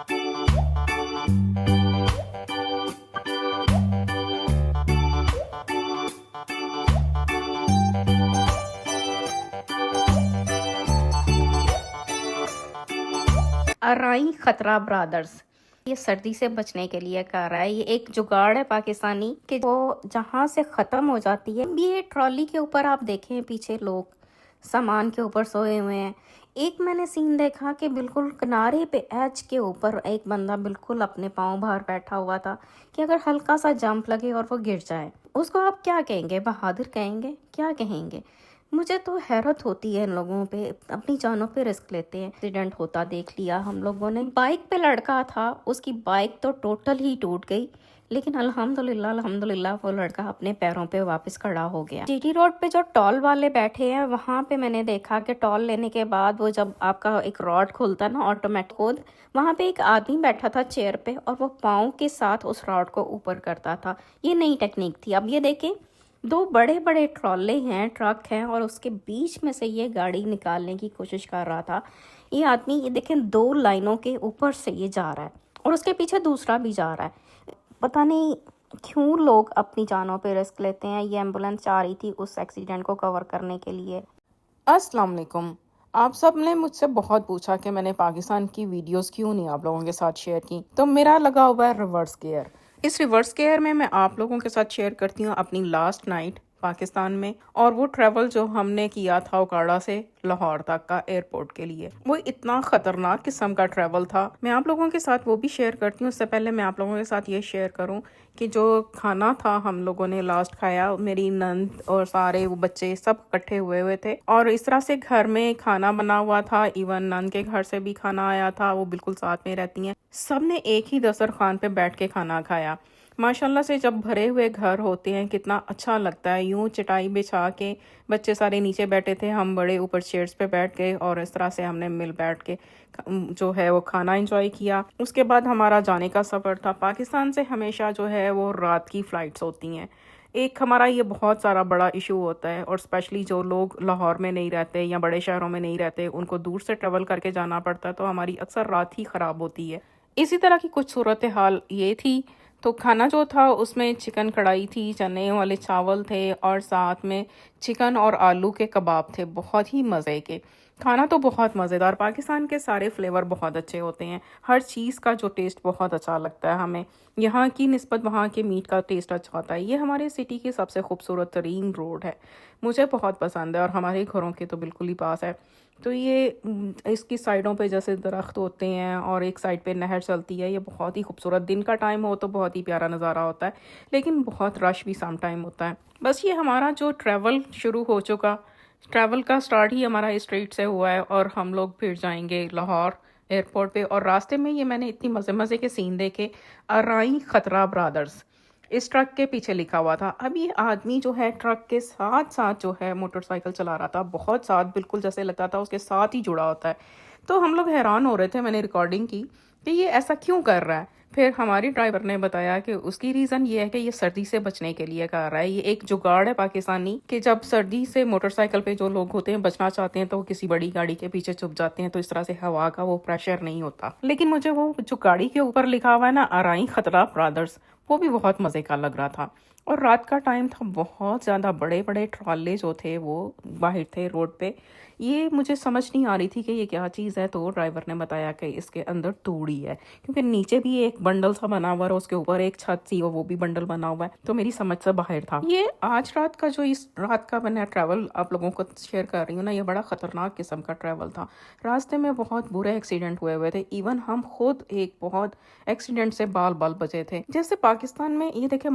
ارائی خطرہ برادرز یہ سردی سے بچنے کے لیے کہہ رہا ہے، یہ ایک جگاڑ ہے پاکستانی کہ وہ جہاں سے ختم ہو جاتی ہے۔ یہ ٹرالی کے اوپر آپ دیکھیں پیچھے لوگ سامان کے اوپر سوئے ہوئے ہیں۔ ایک میں نے سین دیکھا کہ بالکل کنارے پہ ایج کے اوپر ایک بندہ بالکل اپنے پاؤں باہر بیٹھا ہوا تھا کہ اگر ہلکا سا جمپ لگے اور وہ گر جائے، اس کو آپ کیا کہیں گے؟ بہادر کہیں گے؟ کیا کہیں گے؟ مجھے تو حیرت ہوتی ہے ان لوگوں پہ، اپنی جانوں پہ رسک لیتے ہیں۔ ایکسیڈنٹ ہوتا دیکھ لیا ہم لوگوں نے، بائک پہ لڑکا تھا، اس کی بائک تو ٹوٹل ہی ٹوٹ گئی، لیکن الحمدللہ وہ لڑکا اپنے پیروں پہ واپس کھڑا ہو گیا۔ جی ٹی روڈ پہ جو ٹول والے بیٹھے ہیں وہاں پہ میں نے دیکھا کہ ٹول لینے کے بعد وہ جب آپ کا ایک راڈ کھلتا نا آٹومیٹک خود، وہاں پہ ایک آدمی بیٹھا تھا چیئر پہ اور وہ پاؤں کے ساتھ اس راڈ کو اوپر کرتا تھا۔ یہ نئی ٹیکنیک تھی۔ اب یہ دیکھیں، دو بڑے بڑے ٹرالے ہیں، ٹرک ہیں، اور اس کے بیچ میں سے یہ گاڑی نکالنے کی کوشش کر رہا تھا۔ یہ آدمی، یہ دیکھیں، دو لائنوں کے اوپر سے یہ جا رہا ہے اور اس کے پیچھے دوسرا بھی جا رہا ہے۔ پتہ نہیں کیوں لوگ اپنی جانوں پہ رسک لیتے ہیں۔ یہ ایمبولینس جا رہی تھی اس ایکسیڈنٹ کو کور کرنے کے لیے۔ السلام علیکم۔ آپ سب نے مجھ سے بہت پوچھا کہ میں نے پاکستان کی ویڈیوز کیوں نہیں آپ لوگوں کے ساتھ شیئر کی، تو میرا لگا ہوا ہے ریورس گیئر۔ اس ریورس گیئر میں آپ لوگوں کے ساتھ شیئر کرتی ہوں اپنی لاسٹ نائٹ پاکستان میں، اور وہ ٹریول جو ہم نے کیا تھا اوکاڑا سے لاہور تک کا ایئرپورٹ کے لیے۔ وہ اتنا خطرناک قسم کا ٹریول تھا، میں آپ لوگوں کے ساتھ وہ بھی شیئر کرتی ہوں۔ اس سے پہلے میں آپ لوگوں کے ساتھ یہ شیئر کروں کہ جو کھانا تھا ہم لوگوں نے لاسٹ کھایا، میری نند اور سارے وہ بچے سب اکٹھے ہوئے تھے، اور اس طرح سے گھر میں کھانا بنا ہوا تھا۔ ایون نند کے گھر سے بھی کھانا آیا تھا، وہ بالکل ساتھ میں رہتی ہیں۔ سب نے ایک ہی دسترخوان پہ بیٹھ کے کھانا کھایا۔ ماشاءاللہ سے جب بھرے ہوئے گھر ہوتے ہیں کتنا اچھا لگتا ہے۔ یوں چٹائی بچھا کے بچے سارے نیچے بیٹھے تھے، ہم بڑے اوپر چیئرز پہ بیٹھ گئے، اور اس طرح سے ہم نے مل بیٹھ کے جو ہے وہ کھانا انجوائے کیا۔ اس کے بعد ہمارا جانے کا سفر تھا۔ پاکستان سے ہمیشہ جو ہے وہ رات کی فلائٹس ہوتی ہیں۔ ایک ہمارا یہ بہت سارا بڑا ایشو ہوتا ہے، اور اسپیشلی جو لوگ لاہور میں نہیں رہتے یا بڑے شہروں میں نہیں رہتے، ان کو دور سے ٹریول کر کے جانا پڑتا ہے، تو ہماری اکثر رات ہی خراب ہوتی ہے۔ اسی طرح کی کچھ صورتحال یہ تھی۔ تو کھانا جو تھا اس میں چکن کڑھائی تھی، چنے والے چاول تھے، اور ساتھ میں چکن اور آلو کے کباب تھے، بہت ہی مزے کے۔ کھانا تو بہت مزیدار، پاکستان کے سارے فلیور بہت اچھے ہوتے ہیں، ہر چیز کا جو ٹیسٹ بہت اچھا لگتا ہے ہمیں، یہاں کی نسبت وہاں کے میٹ کا ٹیسٹ اچھا ہوتا ہے۔ یہ ہمارے سٹی کی سب سے خوبصورت ترین روڈ ہے، مجھے بہت پسند ہے، اور ہمارے گھروں کے تو بالکل ہی پاس ہے۔ تو یہ اس کی سائڈوں پہ جیسے درخت ہوتے ہیں اور ایک سائڈ پہ نہر چلتی ہے، یہ بہت ہی خوبصورت، دن کا ٹائم ہو تو بہت ہی پیارا نظارہ ہوتا ہے، لیکن بہت رش بھی سم ٹائم ہوتا ہے۔ بس یہ ہمارا جو ٹریول شروع ہو چکا، ٹریول کا سٹارٹ ہی ہمارا اس اسٹریٹ سے ہوا ہے، اور ہم لوگ پھر جائیں گے لاہور ایئرپورٹ پہ۔ اور راستے میں یہ میں نے اتنی مزے کے سین دیکھے۔ ارائی خطرہ برادرز اس ٹرک کے پیچھے لکھا ہوا تھا۔ اب یہ آدمی جو ہے ٹرک کے ساتھ ساتھ جو ہے موٹر سائیکل چلا رہا تھا، بہت ساتھ، بالکل جیسے لگتا تھا اس کے ساتھ ہی جڑا ہوتا ہے۔ تو ہم لوگ حیران ہو رہے تھے، میں نے ریکارڈنگ کی کہ یہ ایسا کیوں کر رہا ہے۔ پھر ہماری ڈرائیور نے بتایا کہ اس کی ریزن یہ ہے کہ یہ سردی سے بچنے کے لیے کر رہا ہے۔ یہ ایک جگاڑ ہے پاکستانی کہ جب سردی سے موٹر سائیکل پہ جو لوگ ہوتے ہیں بچنا چاہتے ہیں تو وہ کسی بڑی گاڑی کے پیچھے چھپ جاتے ہیں، تو اس طرح سے ہوا کا وہ پریشر نہیں ہوتا۔ لیکن مجھے وہ جو گاڑی کے اوپر لکھا ہوا ہے نا، ارائی خطرہ برادرز، وہ بھی بہت مزے کا لگ رہا تھا۔ اور رات کا ٹائم تھا، بہت زیادہ بڑے بڑے ٹرالے جو تھے وہ باہر تھے روڈ پہ۔ یہ مجھے سمجھ نہیں آ رہی تھی کہ یہ کیا چیز ہے، تو ڈرائیور نے بتایا کہ اس کے اندر توڑی ہے، کیونکہ نیچے بھی ایک بنڈل سا بنا ہوا ہے، اس کے اوپر ایک چھت سی وہ بھی بنڈل بنا ہوا ہے، تو میری سمجھ سے باہر تھا۔ یہ آج رات کا جو اس رات کا میں نے ٹریول آپ لوگوں کو شیئر کر رہی ہوں نا، یہ بڑا خطرناک قسم کا ٹریول تھا۔ راستے میں بہت برے ایکسیڈنٹ ہوئے تھے، ایون ہم خود ایک بہت ایکسیڈنٹ سے بال بچے تھے۔ جیسے پاکستان میں یہ دیکھیں،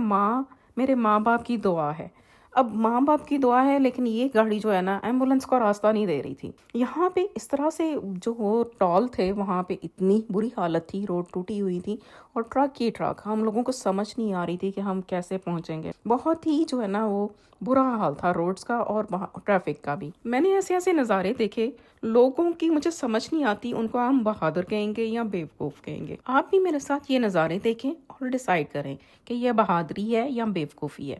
میرے ماں باپ کی دعا ہے، اب ماں باپ کی دعا ہے، لیکن یہ گاڑی جو ہے نا ایمبولینس کو راستہ نہیں دے رہی تھی۔ یہاں پہ اس طرح سے جو وہ ٹال تھے وہاں پہ اتنی بری حالت تھی، روڈ ٹوٹی ہوئی تھی، اور ٹرک کی ٹرک، ہم لوگوں کو سمجھ نہیں آ رہی تھی کہ ہم کیسے پہنچیں گے۔ بہت ہی جو ہے نا وہ برا حال تھا روڈز کا اور ٹریفک کا بھی۔ میں نے ایسے نظارے دیکھے، لوگوں کی مجھے سمجھ نہیں آتی ان کو ہم بہادر کہیں گے یا بیوقوف کہیں گے۔ آپ بھی میرے ساتھ یہ نظارے دیکھیں اور ڈیسائیڈ کریں کہ یہ بہادری ہے یا بیوقوفی ہے۔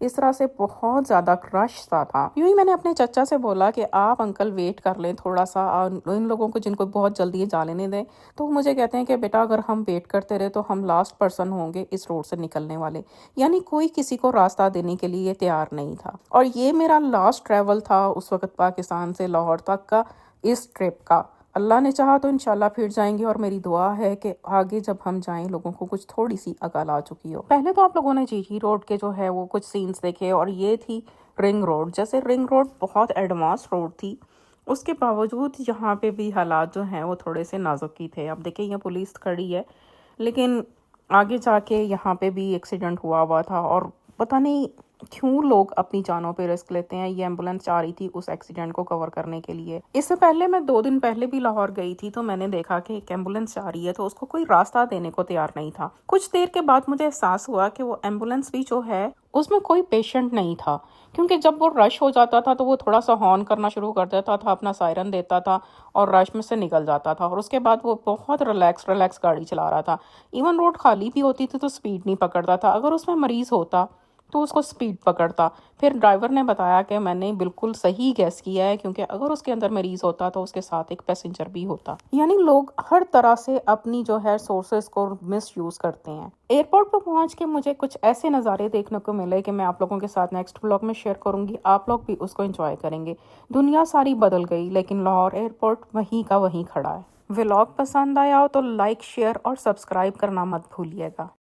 اس طرح سے بہت زیادہ رش سا تھا۔ یوں ہی میں نے اپنے چچا سے بولا کہ آپ انکل ویٹ کر لیں تھوڑا سا، اور ان لوگوں کو جن کو بہت جلدی ہے جا لینے دیں۔ تو مجھے کہتے ہیں کہ بیٹا اگر ہم ویٹ کرتے رہے تو ہم لاسٹ پرسن ہوں گے اس روڈ سے نکلنے والے، یعنی کوئی کسی کو راستہ دینے کے لیے تیار نہیں تھا۔ اور یہ میرا لاسٹ ٹریول تھا اس وقت پاکستان سے لاہور تک کا، اس ٹرپ کا۔ اللہ نے چاہا تو انشاءاللہ پھر جائیں گے، اور میری دعا ہے کہ آگے جب ہم جائیں لوگوں کو کچھ تھوڑی سی عقل آ چکی ہو۔ پہلے تو آپ لوگوں نے جی جی روڈ کے جو ہے وہ کچھ سینز دیکھے، اور یہ تھی رنگ روڈ۔ جیسے رنگ روڈ بہت ایڈوانس روڈ تھی، اس کے باوجود یہاں پہ بھی حالات جو ہیں وہ تھوڑے سے نازک ہی تھے۔ اب دیکھیں یہ پولیس کھڑی ہے، لیکن آگے جا کے یہاں پہ بھی ایکسیڈنٹ ہوا تھا، اور پتہ نہیں کیوں لوگ اپنی جانوں پہ رسک لیتے ہیں۔ یہ ایمبولینس آ رہی تھی اس ایکسیڈنٹ کو کور کرنے کے لیے۔ اس سے پہلے میں 2 دن پہلے بھی لاہور گئی تھی، تو میں نے دیکھا کہ ایک ایمبولینس آ رہی ہے تو اس کو کوئی راستہ دینے کو تیار نہیں تھا۔ کچھ دیر کے بعد مجھے احساس ہوا کہ وہ ایمبولینس بھی جو ہے اس میں کوئی پیشنٹ نہیں تھا، کیونکہ جب وہ رش ہو جاتا تھا تو وہ تھوڑا سا ہارن کرنا شروع کر دیتا تھا، اپنا سائرن دیتا تھا اور رش میں سے نکل جاتا تھا، اور اس کے بعد وہ بہت ریلیکس گاڑی چلا رہا تھا۔ ایون روڈ خالی بھی ہوتی تھی تو سپیڈ نہیں پکڑتا تھا، اگر اس میں مریض ہوتا تو اس کو سپیڈ پکڑتا۔ پھر ڈرائیور نے بتایا کہ میں نے بالکل صحیح گیس کیا ہے، کیونکہ اگر اس کے اندر مریض ہوتا تو اس کے ساتھ ایک پیسنجر بھی ہوتا۔ یعنی لوگ ہر طرح سے اپنی جو ہے سورسز کو مس یوز کرتے ہیں۔ ایئرپورٹ پہ پہنچ کے مجھے کچھ ایسے نظارے دیکھنے کو ملے کہ میں آپ لوگوں کے ساتھ نیکسٹ بلاگ میں شیئر کروں گی، آپ لوگ بھی اس کو انجوائے کریں گے۔ دنیا ساری بدل گئی، لیکن لاہور ایئرپورٹ وہیں کا وہیں کھڑا ہے۔ ولاگ پسند آیا ہو تو لائک، شیئر اور سبسکرائب کرنا مت بھولیے گا۔